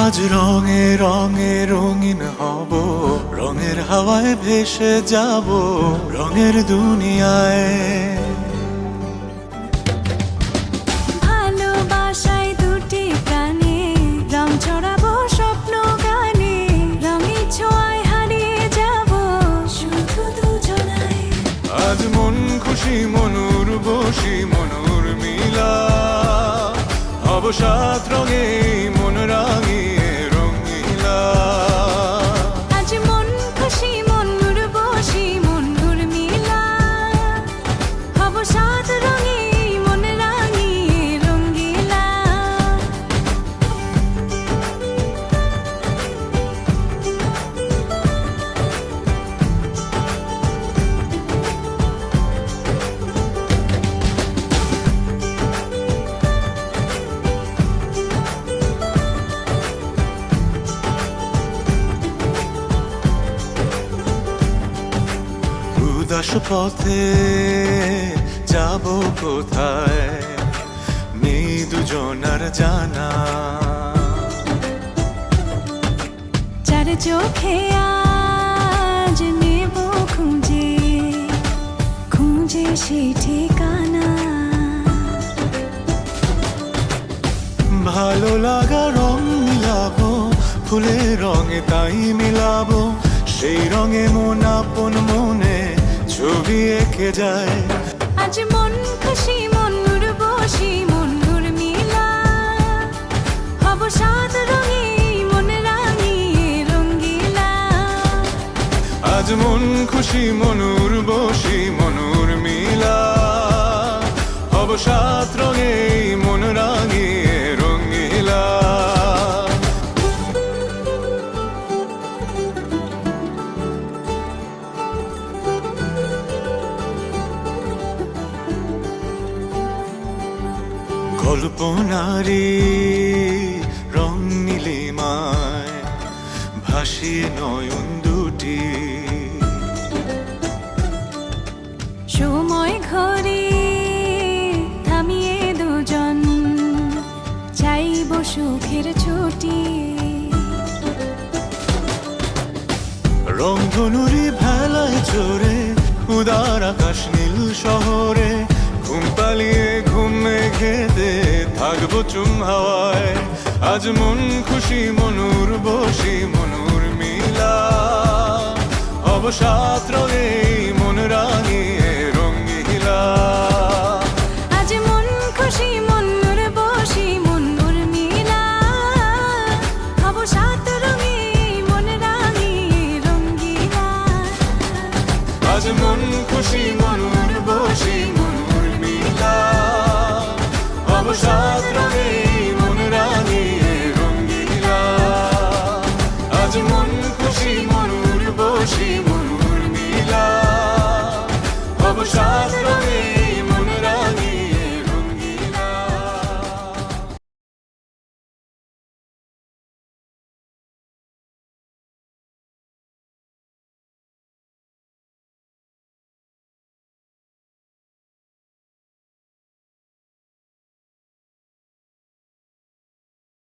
আজ রঙে রঙে রঙিন হব, রঙের হাওয়ায় ভেসে যাব রঙের দুনিয়ায়। ভালোবাসায় দুটি প্রাণে রং ছড়াবো স্বপ্ন গানে, রঙের ছোঁয়ায় হারিয়ে যাব শুধু দুজনায়। আজ মন খুশি মনুর বসি মনুর মিলা, হব সাত রঙে মন রাঙিয়ে রঙিলা। আজ মন খুশি মনুর বসি মনুর মিলা, হব সাত রঙে মন রাঙিয়ে রঙ্গিলা। উদাস পথে যাব কোথায় নেই দুজনার জানা, চার চোখে আজ নেব খুঁজে খুঁজে সে ঠিকানা। ভালো লাগা রং মিলাবো ফুলের রঙে তাই মিলাবো, সেই রঙে মন আপন মনে ছবি এঁকে যায়। আজ মন খুশি মনুর বসি মনুর মিলা, হব সাত রঙে মন রাঙিয়ে রঙ্গিলা। আজ মন খুশি মনুর বসি মনুর মিলা, হব সাত রঙে মন রাঙিয়ে রঙিলা। কল্পনারি রং নীলিমায় ভাসিয়ে নয়ন দুটি, সময় ঘরে থামিয়ে দুজন চাইব সুখের ছুটি। রংধনুরি ভেলায় চড়ে উদার আকাশ নীল শহরে, ঘুম পালিয়ে ঘুম মেঘেতে থাকবো চুম হাওয়ায়। আজ মন খুশি মনুর বসি মনুর মিলা, হব সাত রঙে মন রাঙিয়ে রঙ্গিলা। আজ মন খুশি মনুর বসি মনুর মিলা, হব সাত রঙে মন রাঙিয়ে রঙ্গিলা। আজ মন খুশি মনুর বসি মনুর মিলা, হব সাত রঙে মন রাঙিয়ে রঙ্গিলা। আজ মন খুশি মনুর বসি মনুর মিলা, হব সাত